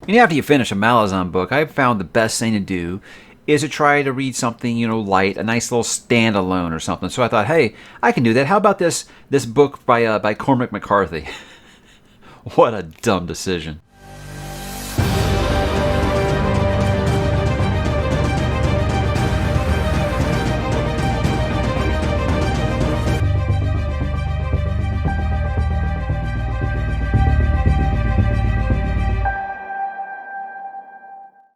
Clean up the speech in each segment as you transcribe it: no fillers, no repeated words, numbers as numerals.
And after you finish a Malazan book, I've found the best thing to do is to try to read something, light, a nice little standalone or something. So I thought, hey, I can do that. How about this book by Cormac McCarthy? What a dumb decision.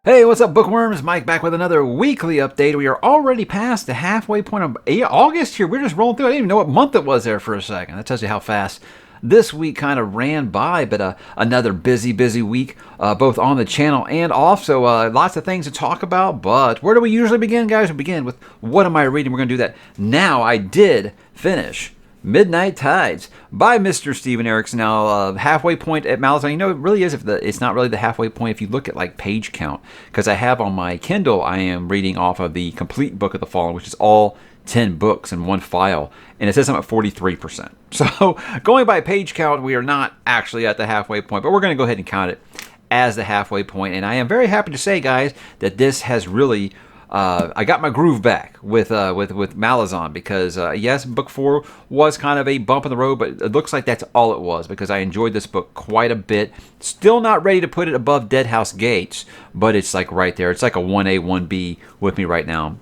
Hey, what's up, bookworms? Mike back with another weekly update. We are already past the halfway point of August here. We're just rolling through. I didn't even know what month it was there for a second. That tells you how fast this week kind of ran by, but another busy week, both on the channel and also lots of things to talk about. But where do we usually begin, guys? We begin with what am I reading? We're going to do that now. I did finish Midnight Tides by Mr. Steven Erikson. Now, halfway point at Malazan. It really is. It's not really the halfway point if you look at like page count, because I have on my Kindle, I am reading off of the complete Book of the Fallen, which is all 10 books in one file, and it says I'm at 43%. So going by page count, we are not actually at the halfway point, but we're going to go ahead and count it as the halfway point. And I am very happy to say, guys, that this has really I got my groove back with Malazan, because yes, book 4 was kind of a bump in the road, but it looks like that's all it was, because I enjoyed this book quite a bit. Still not ready to put it above Dead House Gates, but it's like right there. It's like a 1A, 1B with me right now.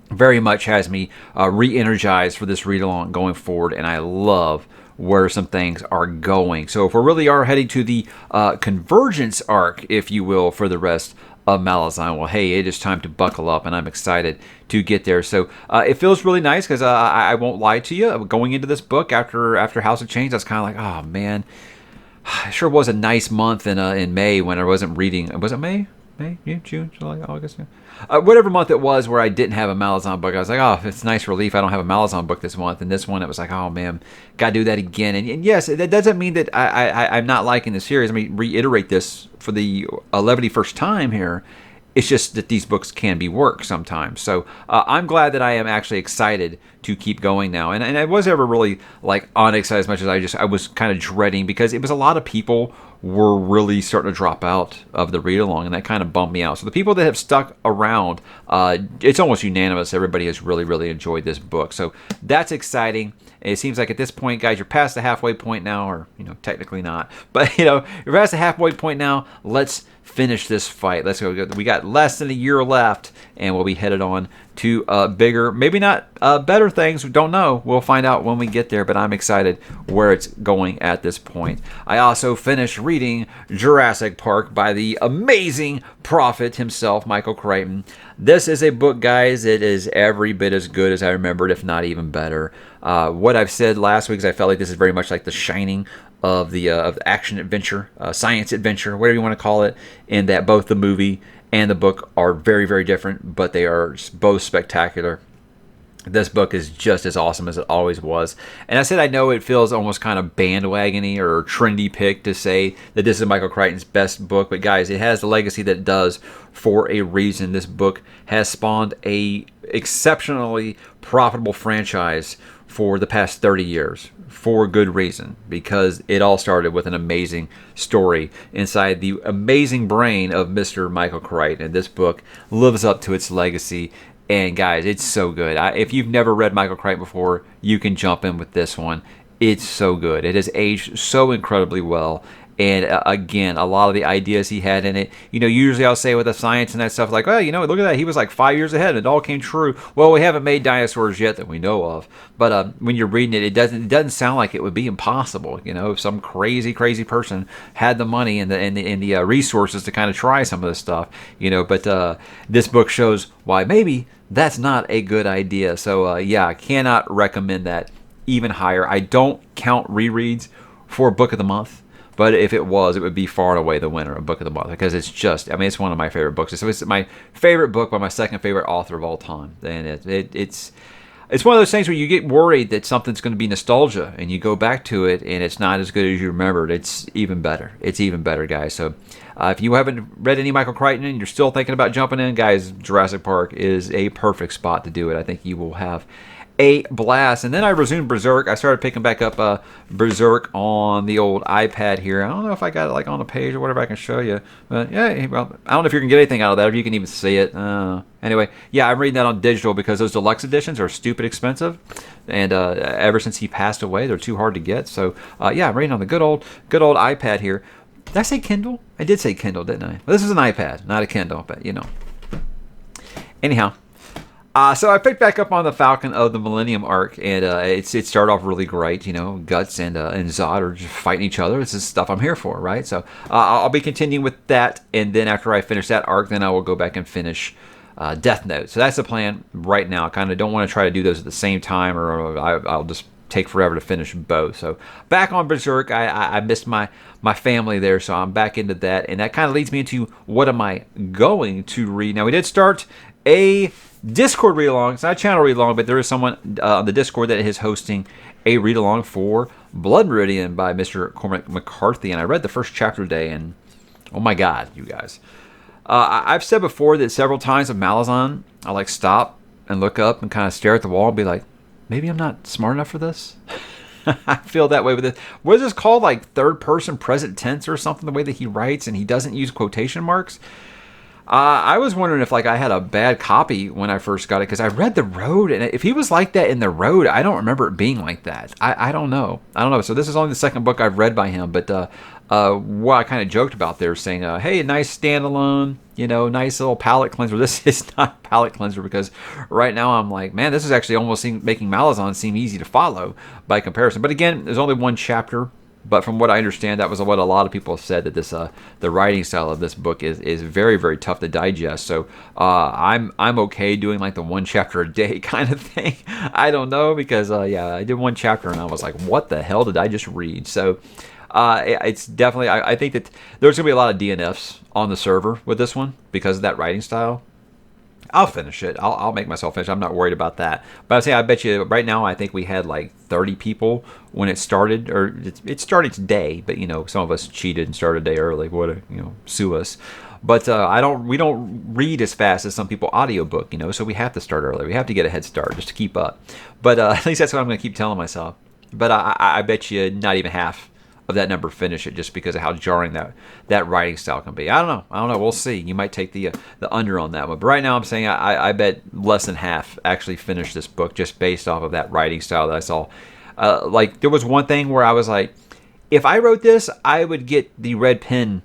Very much has me re-energized for this read-along going forward, and I love where some things are going. So if we really are heading to the convergence arc, if you will, for the rest of Malazan, well, hey, it is time to buckle up, and I'm excited to get there. So it feels really nice, because I won't lie to you. Going into this book after House of Change, I was kind of like, oh man, it sure was a nice month in May when I wasn't reading. Was it May? June, July, August, whatever month it was where I didn't have a Malazan book. I was like, oh, it's a nice relief I don't have a Malazan book this month. And this one, it was like, oh man, gotta do that again. And yes, that doesn't mean that I'm not liking the series. Let me reiterate this for the 11th time here. It's just that these books can be work sometimes. So I'm glad that I am actually excited to keep going now. And I was ever really like unexcited as much as I was kind of dreading, because it was a lot of people were really starting to drop out of the read-along, and that kind of bummed me out. So the people that have stuck around, it's almost unanimous. Everybody has really enjoyed this book. So that's exciting. It seems like at this point, guys, you're past the halfway point now, or, technically not. But, you're past the halfway point now. Let's finish this fight. Let's go. We got less than a year left, and we'll be headed on to bigger, maybe not better things. We don't know. We'll find out when we get there, but I'm excited where it's going at this point. I also finished reading Jurassic Park by the amazing prophet himself, Michael Crichton. This is a book, guys, it is every bit as good as I remembered, if not even better. What I've said last week is I felt like this is very much like The Shining of the action adventure, science adventure, whatever you want to call it, in that both the movie and the book are very different, but they are both spectacular. This book is just as awesome as it always was. And I said I know it feels almost kind of bandwagony or trendy pick to say that this is Michael Crichton's best book, but guys, it has the legacy that it does for a reason. This book has spawned a exceptionally profitable franchise for the past 30 years, for good reason, because it all started with an amazing story inside the amazing brain of Mr. Michael Crichton, and this book lives up to its legacy. And guys, it's so good. If you've never read Michael Crichton before, you can jump in with this one. It's so good. It has aged so incredibly well. And again, a lot of the ideas he had in it, usually I'll say with the science and that stuff, like, well, look at that. He was like 5 years ahead and it all came true. Well, we haven't made dinosaurs yet that we know of. But when you're reading it, it doesn't sound like it would be impossible. If some crazy person had the money and the resources to kind of try some of this stuff, But this book shows why maybe that's not a good idea. So yeah, I cannot recommend that even higher. I don't count rereads for Book of the Month. But if it was, it would be far and away the winner of Book of the Month, because it's just, it's one of my favorite books. So it's my favorite book by my second favorite author of all time. And it's one of those things where you get worried that something's going to be nostalgia, and you go back to it, and it's not as good as you remembered. It's even better. It's even better, guys. So if you haven't read any Michael Crichton and you're still thinking about jumping in, guys, Jurassic Park is a perfect spot to do it. I think you will have a blast. And then I resumed Berserk. I started picking back up Berserk on the old iPad here. I don't know if I got it like on a page or whatever I can show you. But yeah, well, I don't know if you can get anything out of that, if you can even see it. Anyway, yeah, I'm reading that on digital because those deluxe editions are stupid expensive. And ever since he passed away, they're too hard to get. So yeah, I'm reading on the good old iPad here. Did I say Kindle? I did say Kindle, didn't I? Well, this is an iPad, not a Kindle, but you know. Anyhow. So I picked back up on the Falcon of the Millennium arc, and it started off really great. You know, Guts and Zod are just fighting each other. This is stuff I'm here for, right? So I'll be continuing with that, and then after I finish that arc, then I will go back and finish Death Note. So that's the plan right now. I kind of don't want to try to do those at the same time, or I'll just take forever to finish both. So back on Berserk, I missed my family there, so I'm back into that, and that kind of leads me into what am I going to read. Now, we did start a Discord read-along. It's not a channel read-along, but there is someone on the Discord that is hosting a read-along for Blood Meridian by Mr. Cormac McCarthy, and I read the first chapter today, and oh my god, you guys. I've said before that several times of Malazan, I like stop and look up and kind of stare at the wall and be like, maybe I'm not smart enough for this? I feel that way with it. What is this called? Like third-person present tense or something, the way that he writes, and he doesn't use quotation marks? I was wondering if like I had a bad copy when I first got it, because I read The Road, and if he was like that in The Road, I don't remember it being like that. I don't know. So this is only the second book I've read by him, but what I kind of joked about there, saying, hey, nice standalone, you know, nice little palate cleanser. This is not a palate cleanser, because right now I'm like, man, this is actually almost making Malazan seem easy to follow by comparison. But again, there's only one chapter. But from what I understand, that was what a lot of people have said, that this the writing style of this book is very, very tough to digest. So I'm okay doing like the one chapter a day kind of thing. I don't know, because yeah, I did one chapter and I was like, what the hell did I just read? So it's definitely, I think that there's gonna be a lot of DNFs on the server with this one because of that writing style. I'll finish it. I'll make myself finish. I'm not worried about that. But I bet you right now, I think we had like 30 people when it started, or it started today. But you know, some of us cheated and started a day early. Sue us. But we don't read as fast as some people audiobook. You know, so we have to start early. We have to get a head start just to keep up. But at least that's what I'm going to keep telling myself. But I bet you not even half of that number finish it, just because of how jarring that writing style can be. I don't know. We'll see. You might take the under on that one. But right now I'm saying I bet less than half actually finish this book just based off of that writing style that I saw. Like there was one thing where I was like, if I wrote this, I would get the red pen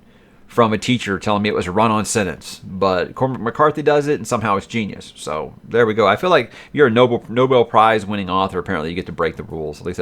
from a teacher telling me it was a run-on sentence. But Cormac McCarthy does it, and somehow it's genius. So there we go. I feel like you're a Nobel Prize winning author. Apparently, you get to break the rules. At least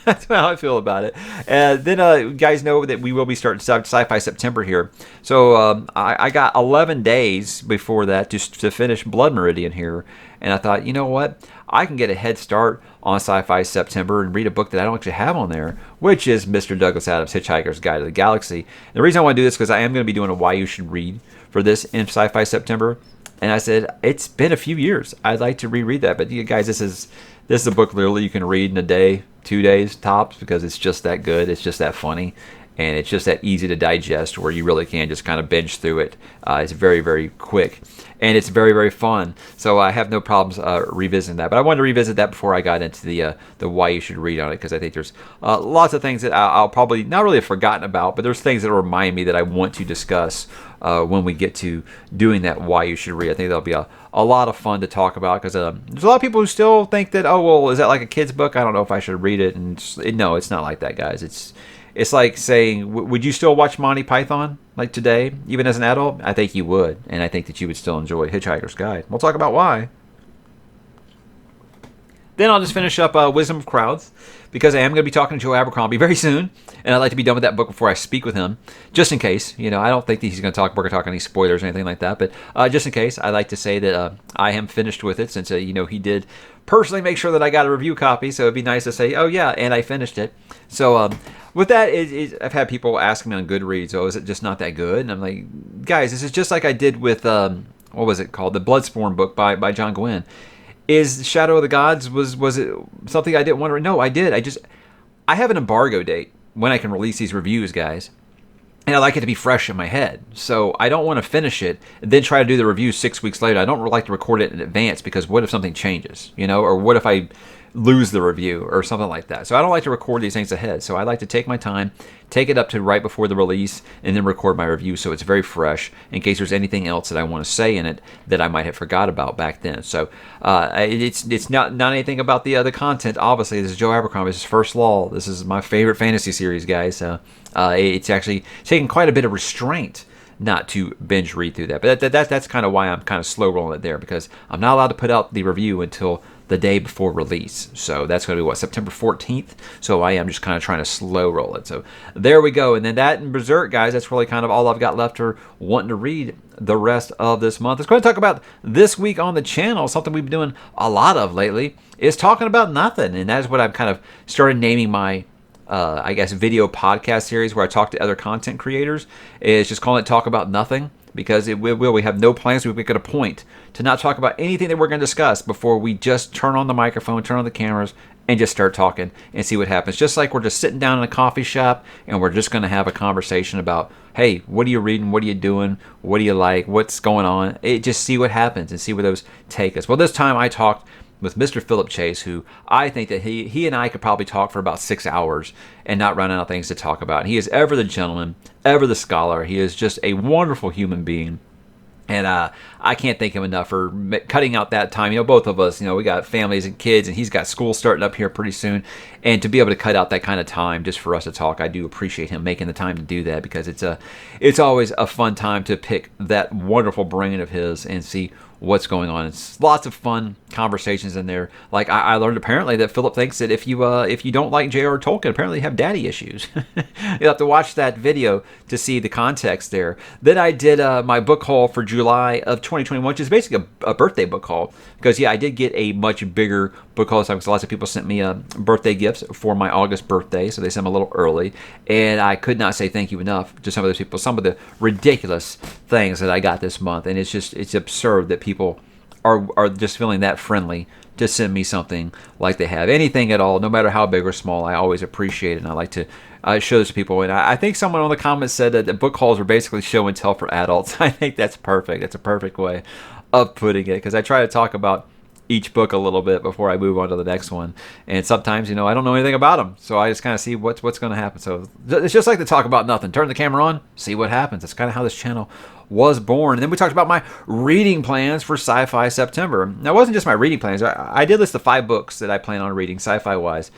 that's how I feel about it. And then you guys know that we will be starting Sci-Fi September here. So I got 11 days before that just to finish Blood Meridian here. And I thought, you know what? I can get a head start on Sci-Fi September and read a book that I don't actually have on there, which is Mr. Douglas Adams' Hitchhiker's Guide to the Galaxy. And the reason I want to do this is because I am going to be doing a Why You Should Read for this in Sci-Fi September. And I said, it's been a few years. I'd like to reread that. But you guys, this is a book literally you can read in a day, 2 days tops, because it's just that good. It's just that funny. And it's just that easy to digest where you really can just kind of binge through it. It's very, very quick. And it's very, very fun. So I have no problems revisiting that. But I wanted to revisit that before I got into the why you should read on it, because I think there's lots of things that I'll probably not really have forgotten about, but there's things that will remind me that I want to discuss when we get to doing that why you should read. I think that'll be a lot of fun to talk about, because there's a lot of people who still think that, oh, well, is that like a kid's book? I don't know if I should read it. And no, it's not like that, guys. It's like saying, would you still watch Monty Python like today, even as an adult? I think you would, and I think that you would still enjoy Hitchhiker's Guide. We'll talk about why. Then I'll just finish up Wisdom of Crowds, because I am going to be talking to Joe Abercrombie very soon, and I'd like to be done with that book before I speak with him, just in case. You know, I don't think that we're going to talk any spoilers or anything like that, but just in case, I'd like to say that I am finished with it, since, he did personally make sure that I got a review copy, so it'd be nice to say, oh yeah, and I finished it. So, with that, I've had people ask me on Goodreads, oh, is it just not that good? And I'm like, guys, this is just like I did with, what was it called? The Bloodsworn book by John Gwynne. Is Shadow of the Gods, was it something I didn't want to read? No, I did. I have an embargo date when I can release these reviews, guys. and I like it to be fresh in my head. So I don't want to finish it and then try to do the review 6 weeks later. I don't like to record it in advance because what if something changes, or what if I lose the review or something like that. So I don't like to record these things ahead. So I like to take my time, take it up to right before the release, and then record my review so it's very fresh in case there's anything else that I want to say in it that I might have forgot about back then. So it's not anything about the other content. Obviously, this is Joe Abercrombie's First Law. This is my favorite fantasy series, guys. It's actually taking quite a bit of restraint not to binge read through that. But that's kind of why I'm kind of slow rolling it there, because I'm not allowed to put out the review until the day before release. So that's going to be September 14th. So I am just kind of trying to slow roll it. So there we go. And then that and Berserk, guys, that's really kind of all I've got left for wanting to read the rest of this month. Let's go ahead and talk about this week on the channel. Something we've been doing a lot of lately is talking about nothing. And that is what I've kind of started naming my video podcast series, where I talk to other content creators. Is just calling it Talk About Nothing, because we have no plans. We make it a point to not talk about anything that we're going to discuss before we just turn on the microphone, turn on the cameras, and just start talking and see what happens. Just like we're just sitting down in a coffee shop and we're just going to have a conversation about, hey, what are you reading? What are you doing? What do you like? What's going on? Just see what happens and see where those take us. Well, this time I talked with Mr. Philip Chase, who I think that he and I could probably talk for about 6 hours and not run out of things to talk about. He is ever the gentleman, ever the scholar. He is just a wonderful human being. And I can't thank him enough for cutting out that time. Both of us, we got families and kids, and he's got school starting up here pretty soon. And to be able to cut out that kind of time just for us to talk, I do appreciate him making the time to do that, because it's always a fun time to pick that wonderful brain of his and see what's going on. It's lots of fun conversations in there. Like I learned apparently that Philip thinks that if you don't like J.R. Tolkien, apparently you have daddy issues. You'll have to watch that video to see the context there. Then I did my book haul for July of 2021, which is basically a birthday book haul, because I did get a much bigger book haul because lots of people sent me birthday gifts for my August birthday, so they sent them a little early, and I could not say thank you enough to some of those people. Some of the ridiculous things that I got this month, and it's absurd that people are just feeling that friendly to send me something like they have. Anything at all, no matter how big or small, I always appreciate it, and I like to show this to people. And I think someone on the comments said that the book hauls are basically show and tell for adults. I think that's perfect. That's a perfect way of putting it, because I try to talk about each book a little bit before I move on to the next one. And sometimes, I don't know anything about them, so I just kind of see what's going to happen. So it's just like to talk about nothing. Turn the camera on, see what happens. That's kind of how this channel was born. And then we talked about my reading plans for Sci-Fi September. Now, it wasn't just my reading plans. I did list the 5 books that I plan on reading sci-fi wise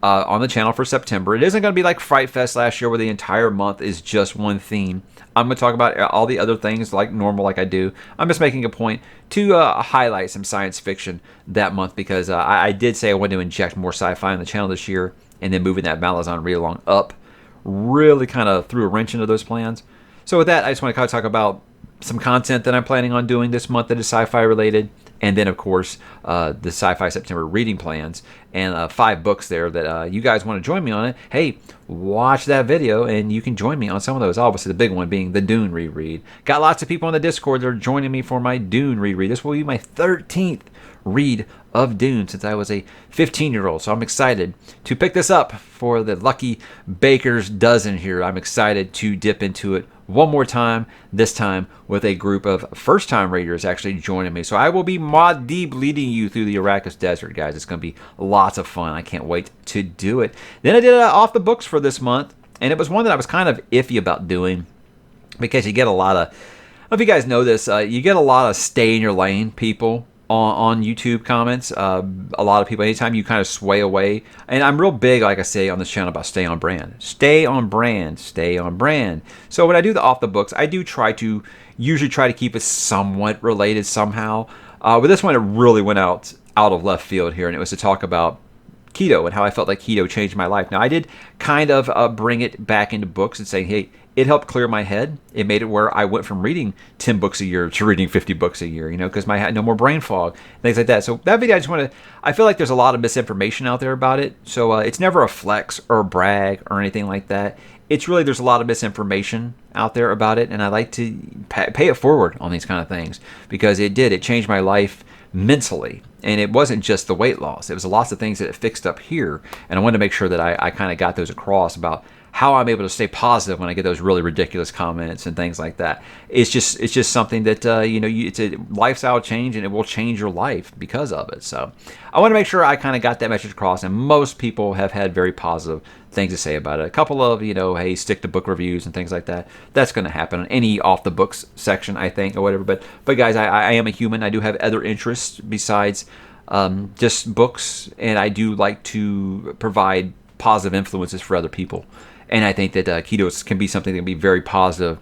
on the channel for September. It isn't going to be like Fright Fest last year, where the entire month is just one theme. I'm going to talk about all the other things like normal, like I do. I'm just making a point to highlight some science fiction that month, because I did say I wanted to inject more sci-fi on the channel this year, and then moving that Malazan read-along up really kind of threw a wrench into those plans. So with that, I just want to kind of talk about some content that I'm planning on doing this month that is sci-fi related, and then of course the Sci-Fi September reading plans, and 5 books there that you guys want to join me on it. Hey, watch that video and you can join me on some of those. Obviously the big one being the Dune reread. Got lots of people on the Discord that are joining me for my Dune reread. This will be my 13th read of Dune since I was a 15-year-old. So I'm excited to pick this up for the lucky baker's dozen here. I'm excited to dip into it one more time, this time with a group of first-time readers actually joining me. So I will be mod deep leading you through the Arrakis Desert, guys. It's going to be lots of fun. I can't wait to do it. Then I did off the books for this month, and it was one that I was kind of iffy about doing, because you get a lot of, I don't know if you guys know this, you get a lot of stay in your lane people on YouTube comments. A lot of people, anytime you kind of sway away, and I'm real big, like I say on this channel, about stay on brand. Stay on brand, stay on brand. So when I do the off the books, I do usually try to keep it somewhat related somehow. But this one, it really went out of left field here, and it was to talk about keto and how I felt like keto changed my life. Now, I did kind of bring it back into books and say, hey, it helped clear my head. It made it where I went from reading 10 books a year to reading 50 books a year, because I had no more brain fog, things like that. So that video, I feel like there's a lot of misinformation out there about it. So it's never a flex or a brag or anything like that. It's really, there's a lot of misinformation out there about it, and I like to pay it forward on these kind of things, because it changed my life mentally. And it wasn't just the weight loss. It was lots of things that it fixed up here. And I wanted to make sure that I kind of got those across about how I'm able to stay positive when I get those really ridiculous comments and things like that. It's just something that it's a lifestyle change, and it will change your life because of it. So I want to make sure I kind of got that message across, and most people have had very positive things to say about it. A couple of, hey, stick to book reviews and things like that. That's going to happen on any off the books section, I think, or whatever. But guys, I am a human. I do have other interests besides just books, and I do like to provide positive influences for other people. And I think that keto can be something that can be very positive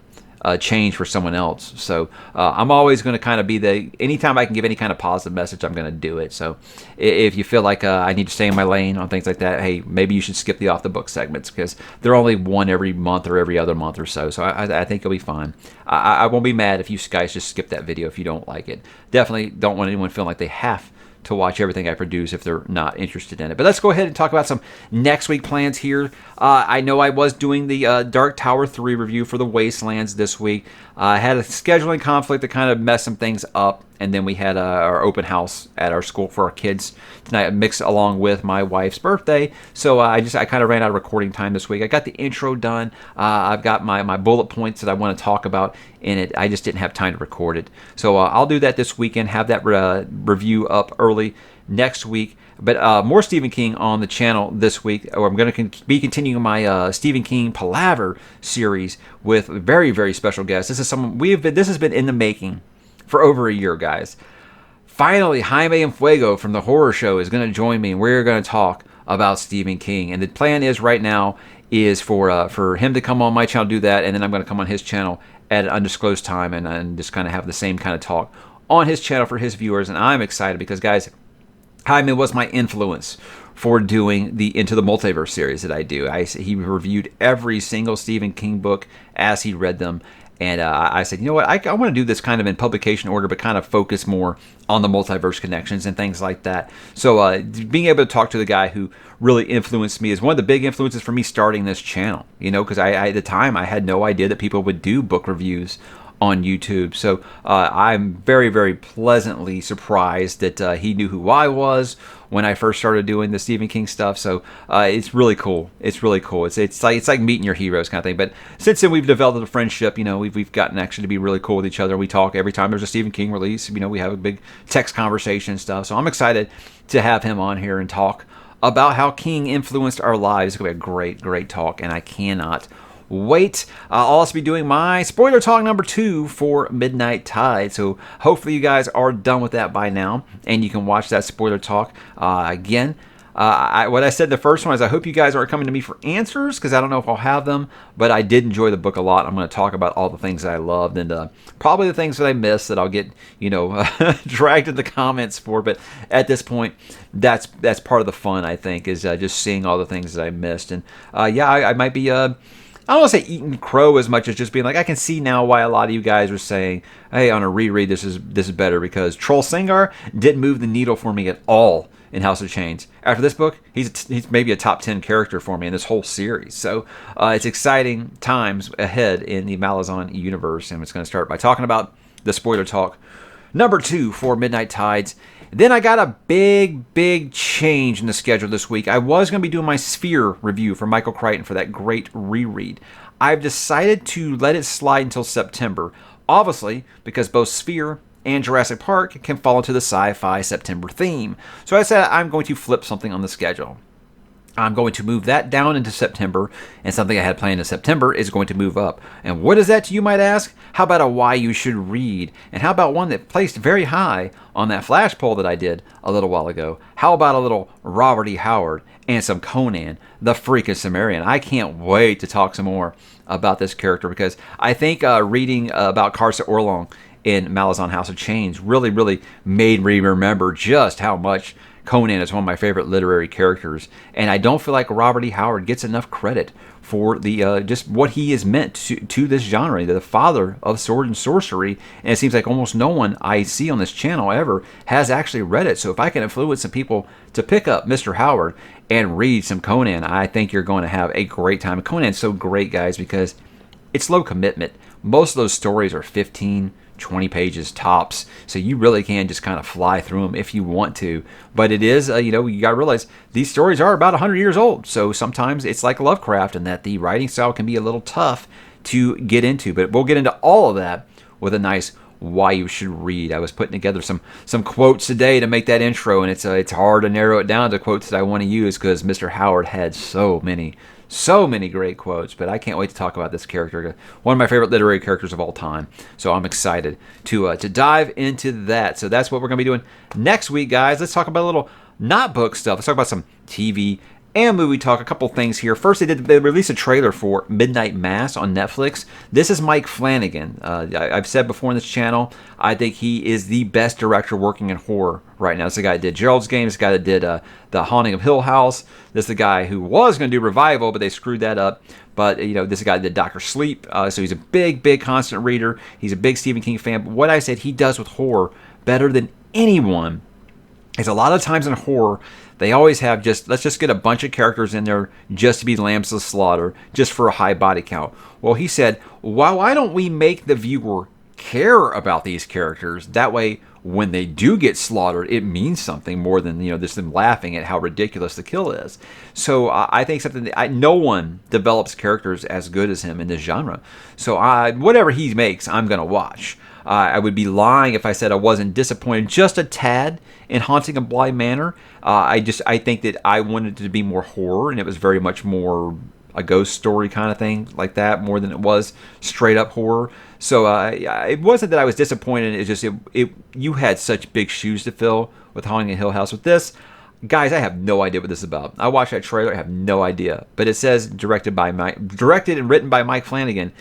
change for someone else. So I'm always going to kind of be anytime I can give any kind of positive message, I'm going to do it. So if you feel like I need to stay in my lane on things like that, hey, maybe you should skip the off the book segments, because they're only one every month or every other month or so. So I think you'll be fine. I won't be mad if you guys just skip that video if you don't like it. Definitely don't want anyone feeling like they have to watch everything I produce if they're not interested in it. But let's go ahead and talk about some next week plans here. I know I was doing the Dark Tower 3 review for the Wastelands this week. I had a scheduling conflict that kind of messed some things up, and then we had our open house at our school for our kids tonight, mixed along with my wife's birthday. So I kind of ran out of recording time this week. I got the intro done. I've got my bullet points that I want to talk about in it. I just didn't have time to record it. So I'll do that this weekend, have that review up early next week. But more Stephen King on the channel this week. I'm going to be continuing my Stephen King Palaver series with very, very special guests. This has been in the making for over a year, guys. Finally, Jaime Enfuego from the Horror Show is going to join me, and we're going to talk about Stephen King. And the plan is right now is for him to come on my channel, do that, and then I'm going to come on his channel at an undisclosed time and just kind of have the same kind of talk on his channel for his viewers. And I'm excited because, guys, Jaime was my influence for doing the Into the Multiverse series that I do. He reviewed every single Stephen King book as he read them. And I said, you know what, I want to do this kind of in publication order, but kind of focus more on the multiverse connections and things like that. So being able to talk to the guy who really influenced me is one of the big influences for me starting this channel, because at the time I had no idea that people would do book reviews on YouTube. So I'm very, very pleasantly surprised that he knew who I was when I first started doing the Stephen King stuff. So it's really cool. It's really cool. It's like meeting your heroes kind of thing. But since then we've developed a friendship. We've gotten actually to be really cool with each other. We talk every time there's a Stephen King release. We have a big text conversation and stuff. So I'm excited to have him on here and talk about how King influenced our lives. It's gonna be a great, great talk, and I cannot wait. I'll also be doing my spoiler talk number 2 for Midnight Tide. So hopefully you guys are done with that by now, and you can watch that spoiler talk again. What I said in the first one is I hope you guys aren't coming to me for answers, because I don't know if I'll have them, but I did enjoy the book a lot. I'm going to talk about all the things that I loved, and probably the things that I missed that I'll get dragged in the comments for. But at this point, that's part of the fun, I think, is just seeing all the things that I missed. And I might be I don't want to say eating crow as much as just being like, I can see now why a lot of you guys are saying, hey, on a reread, this is better, because Troll Singar didn't move the needle for me at all in House of Chains. After this book, he's maybe a top 10 character for me in this whole series. So it's exciting times ahead in the Malazan universe, and it's going to start by talking about the spoiler talk number 2 for Midnight Tides. Then I got a big change in the schedule this week. I was going to be doing my Sphere review for Michael Crichton for that great reread. I've decided to let it slide until September, obviously because both Sphere and Jurassic Park can fall into the sci-fi September theme. So I said I'm going to flip something on the schedule. I'm going to move that down into September, and something I had planned in September is going to move up. And what is that, you might ask? How about a why you should read? And how about one that placed very high on that flash poll that I did a little while ago? How about a little Robert E. Howard and some Conan, the freaking Cimmerian? I can't wait to talk some more about this character, because I think reading about Karsa Orlong in Malazan House of Chains really made me remember just how much Conan is one of my favorite literary characters, and I don't feel like Robert E. Howard gets enough credit for the just what he is meant to this genre, the father of sword and sorcery. And it seems like almost no one I see on this channel ever has actually read it. So if I can influence some people to pick up Mr. Howard and read some Conan, I think you're going to have a great time. Conan's so great, guys, because it's low commitment. Most of those stories are 15, 20 pages tops. So you really can just kind of fly through them if you want to. But it is, you got to realize these stories are about 100 years old. So sometimes it's like Lovecraft in that the writing style can be a little tough to get into. But we'll get into all of that with a nice why you should read. I was putting together some quotes today to make that intro, and it's hard to narrow it down to quotes that I want to use because Mr. Howard had so many great quotes. But I can't wait to talk about this character, one of my favorite literary characters of all time. So I'm excited to dive into that. So that's what we're going to be doing next week, guys. Let's talk about a little not book stuff. Let's talk about some TV and movie talk. A couple things here. First, they released a trailer for Midnight Mass on Netflix. This is Mike Flanagan. I've said before on this channel, I think he is the best director working in horror right now. This is the guy that did Gerald's Game. This is the guy that did The Haunting of Hill House. This is the guy who was going to do Revival, but they screwed that up. But, this is the guy that did Dr. Sleep. So he's a big constant reader. He's a big Stephen King fan. But what I said he does with horror better than anyone is a lot of times in horror, they always have let's just get a bunch of characters in there just to be lambs to the slaughter, just for a high body count. Well, he said, why don't we make the viewer care about these characters? That way, when they do get slaughtered, it means something more than, just them laughing at how ridiculous the kill is. So I think something that no one develops characters as good as him in this genre. So whatever he makes, I'm going to watch. I would be lying if I said I wasn't disappointed just a tad in Haunting of Bly Manor. I think that I wanted it to be more horror, and it was very much more a ghost story kind of thing like that, more than it was straight up horror. So it wasn't that I was disappointed. It's just you had such big shoes to fill with Haunting of Hill House. With this, guys, I have no idea what this is about. I watched that trailer, I have no idea. But it says directed and written by Mike Flanagan.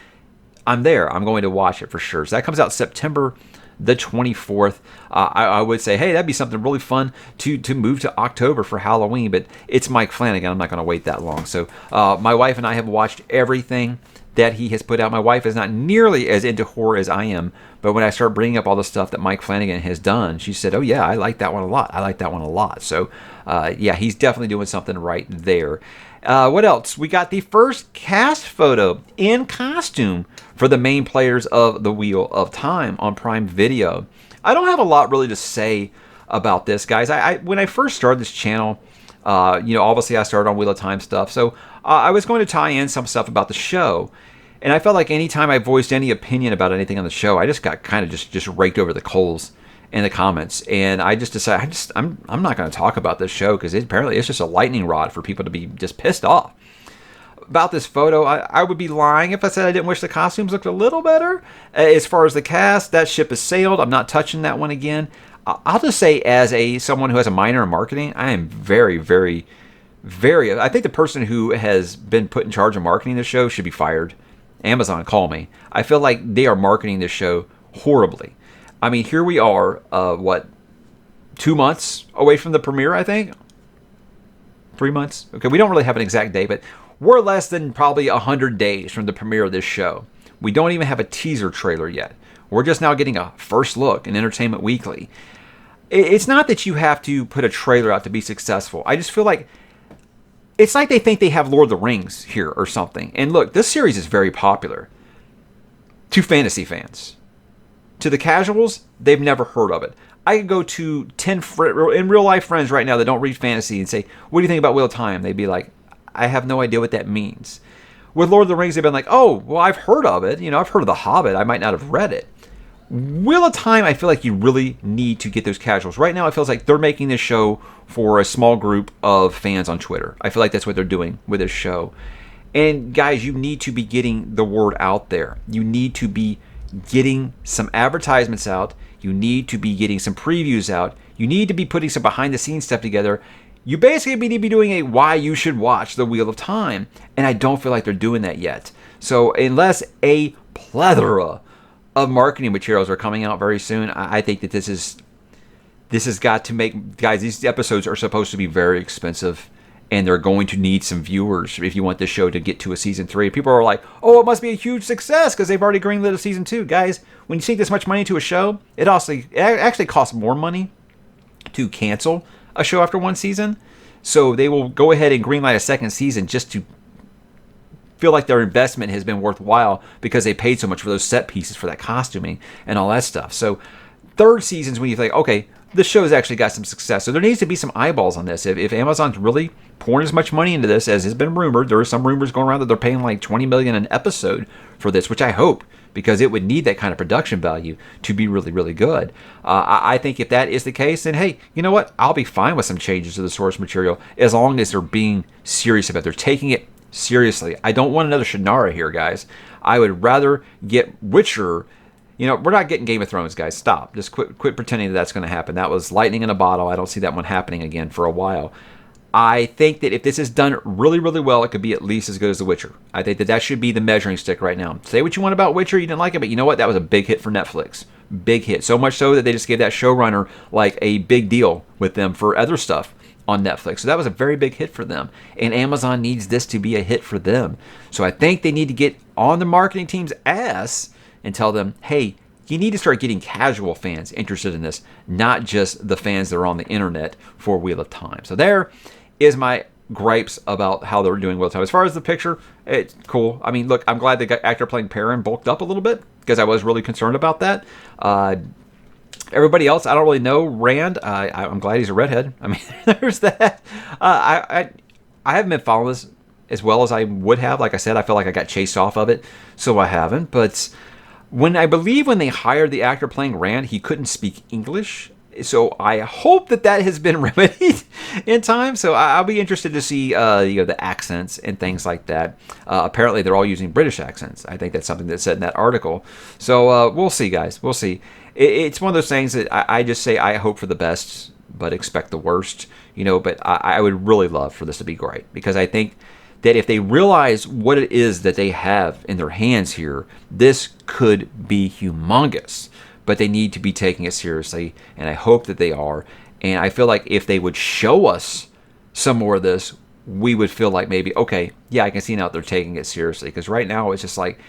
I'm there. I'm going to watch it for sure. So that comes out September the 24th. I would say, hey, that'd be something really fun to move to October for Halloween, but it's Mike Flanagan. I'm not going to wait that long. So my wife and I have watched everything that he has put out. My wife is not nearly as into horror as I am, but when I start bringing up all the stuff that Mike Flanagan has done, she said, oh yeah, I like that one a lot. So yeah, he's definitely doing something right there. What else? We got the first cast photo in costume for the main players of The Wheel of Time on Prime Video. I don't have a lot really to say about this, guys. When I first started this channel, obviously I started on Wheel of Time stuff, so I was going to tie in some stuff about the show. And I felt like anytime I voiced any opinion about anything on the show, I just got kind of just raked over the coals in the comments. And I just decided I'm not going to talk about this show because apparently it's just a lightning rod for people to be just pissed off. About this photo, I would be lying if I said I didn't wish the costumes looked a little better. As far as the cast, that ship has sailed. I'm not touching that one again. I'll just say, as someone who has a minor in marketing, I am very, very, very. I think the person who has been put in charge of marketing this show should be fired. Amazon, call me. I feel like they are marketing this show horribly. I mean, here we are, 2 months away from the premiere, I think? 3 months? Okay, we don't really have an exact date, but we're less than probably 100 days from the premiere of this show. We don't even have a teaser trailer yet. We're just now getting a first look in Entertainment Weekly. It's not that you have to put a trailer out to be successful. I just feel like it's like they think they have Lord of the Rings here or something. And look, this series is very popular to fantasy fans. To the casuals, they've never heard of it. I could go to 10 in real life friends right now that don't read fantasy and say, what do you think about Wheel of Time? They'd be like, I have no idea what that means. With Lord of the Rings, they've been like, oh, well, I've heard of it. I've heard of The Hobbit. I might not have read it. Wheel of Time, I feel like you really need to get those casuals. Right now, it feels like they're making this show for a small group of fans on Twitter. I feel like that's what they're doing with this show. And guys, you need to be getting the word out there. You need to be getting some advertisements out. You need to be getting some previews out. You need to be putting some behind the scenes stuff together. You basically need to be doing a why you should watch The Wheel of Time. And I don't feel like they're doing that yet. So unless a plethora of marketing materials are coming out very soon, I think that this has got to make, guys, these episodes are supposed to be very expensive. And they're going to need some viewers if you want this show to get to a season 3. People are like, oh, it must be a huge success because they've already greenlit a season 2. Guys, when you sink this much money into a show, it actually costs more money to cancel a show after one season. So they will go ahead and greenlight a second season just to feel like their investment has been worthwhile because they paid so much for those set pieces, for that costuming and all that stuff. So third season's when you think, okay, this show's actually got some success. So there needs to be some eyeballs on this. If Amazon's really pouring as much money into this as has been rumored, there are some rumors going around that they're paying like $20 million an episode for this, which I hope, because it would need that kind of production value to be really, really good. I think if that is the case, then hey, you know what? I'll be fine with some changes to the source material as long as they're being serious about it. They're taking it seriously. I don't want another Shannara here, guys. I would rather get Witcher. You know, we're not getting Game of Thrones, guys. Stop. Just quit pretending that that's going to happen. That was lightning in a bottle. I don't see that one happening again for a while. I think that if this is done really, really well, it could be at least as good as The Witcher. I think that that should be the measuring stick right now. Say what you want about Witcher, you didn't like it, but you know what? That was a big hit for Netflix. Big hit. So much so that they just gave that showrunner like a big deal with them for other stuff on Netflix. So that was a very big hit for them. And Amazon needs this to be a hit for them. So I think they need to get on the marketing team's ass and tell them, hey, you need to start getting casual fans interested in this, not just the fans that are on the internet for Wheel of Time. So there is my gripes about how they're doing Wheel of Time. As far as the picture, it's cool. I mean, look, I'm glad the actor playing Perrin bulked up a little bit because I was really concerned about that. Everybody else, I don't really know. Rand, I'm glad he's a redhead. I mean, there's that. I haven't been following this as well as I would have. Like I said, I feel like I got chased off of it, so I haven't. But when they hired the actor playing Rand, he couldn't speak English. So I hope that has been remedied in time. So I'll be interested to see the accents and things like that. Apparently, they're all using British accents. I think that's something that's said in that article. So we'll see, guys. We'll see. It's one of those things that I just say I hope for the best, but expect the worst. But I would really love for this to be great, because I think that if they realize what it is that they have in their hands here, this could be humongous. But they need to be taking it seriously, and I hope that they are. And I feel like if they would show us some more of this, we would feel like maybe, okay, yeah, I can see now they're taking it seriously. Because right now it's just like,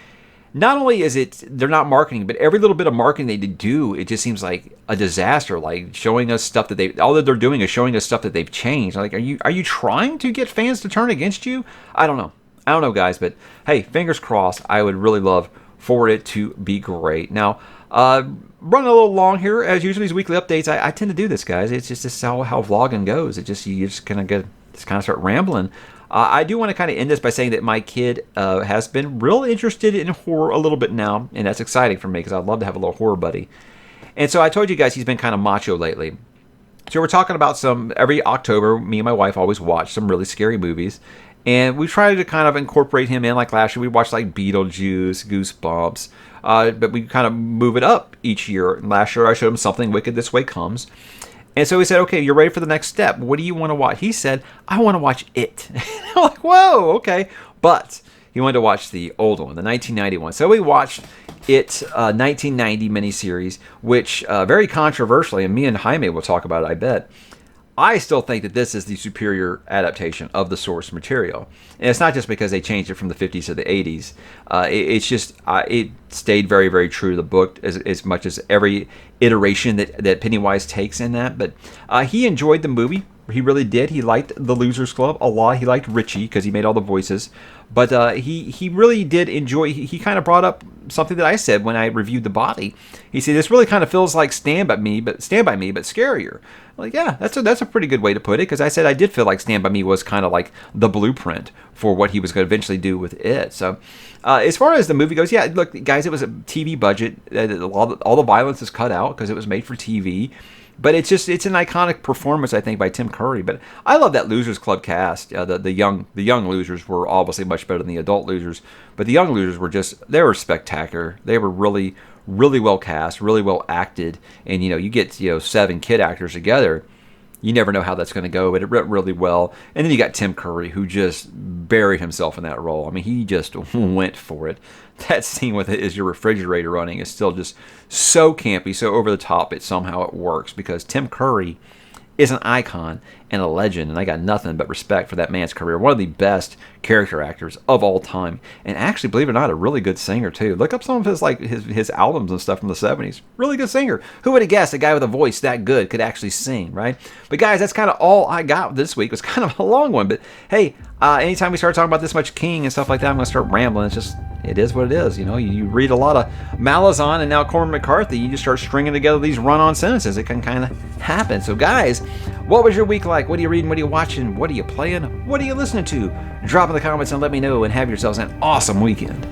not only is it they're not marketing, but every little bit of marketing they do, it just seems like a disaster. Like showing us stuff that all that they're doing is showing us stuff that they've changed. Like, are you trying to get fans to turn against you? I don't know, guys. But hey, fingers crossed. I would really love for it to be great. Now, running a little long here, as usually these weekly updates. I tend to do this, guys. It's just how vlogging goes. You just kind of start rambling. I do want to kind of end this by saying that my kid has been real interested in horror a little bit now, and that's exciting for me because I'd love to have a little horror buddy. And so I told you guys he's been kind of macho lately. So we're talking about every October, me and my wife always watch some really scary movies. And we tried to kind of incorporate him in. Like last year, we watched like Beetlejuice, Goosebumps. But we kind of move it up each year. And last year, I showed him Something Wicked This Way Comes. And so he said, okay, you're ready for the next step. What do you want to watch? He said, I want to watch It. I'm like, whoa, okay. But he wanted to watch the old one, the 1990 one. So we watched It 1990 miniseries, which very controversially, and me and Jaime will talk about it, I bet. I still think that this is the superior adaptation of the source material. And it's not just because they changed it from the 50s to the 80s. It's just, it stayed very, very true to the book as much as every iteration that Pennywise takes in that. But he enjoyed the movie. He really did. He liked The Losers Club a lot. He liked Richie because he made all the voices. But he really did enjoy. He kind of brought up something that I said when I reviewed The Body. He said, this really kind of feels like Stand By Me, but scarier. Like, yeah, that's a pretty good way to put it, because I said I did feel like Stand By Me was kind of like the blueprint for what he was going to eventually do with it. So as far as the movie goes, yeah, look, guys, it was a TV budget. All the violence is cut out because it was made for TV. But it's an iconic performance, I think, by Tim Curry. But I love that Losers Club cast. The young losers were obviously much better than the adult losers. But the young losers they were spectacular. They were really, really well cast, really well acted. And, you get, 7 kid actors together. You never know how that's going to go, but it went really well. And then you got Tim Curry, who just buried himself in that role. I mean, he just went for it. That scene with it is your refrigerator running is still just so campy, so over the top, somehow it works, because Tim Curry is an icon, and a legend, and I got nothing but respect for that man's career. One of the best character actors of all time, and actually, believe it or not, a really good singer too. Look up some of his his albums and stuff from the 70s. Really good singer. Who would have guessed a guy with a voice that good could actually sing, right? But guys, that's kind of all I got this week. It was kind of a long one, but hey, anytime we start talking about this much King and stuff like that, I'm going to start rambling. It's just, it is what it is. You know, you read a lot of Malazan and now Cormac McCarthy, you just start stringing together these run-on sentences. It can kind of happen. So guys, what was your week like? What are you reading? What are you watching? What are you playing? What are you listening to? Drop in the comments and let me know, and have yourselves an awesome weekend.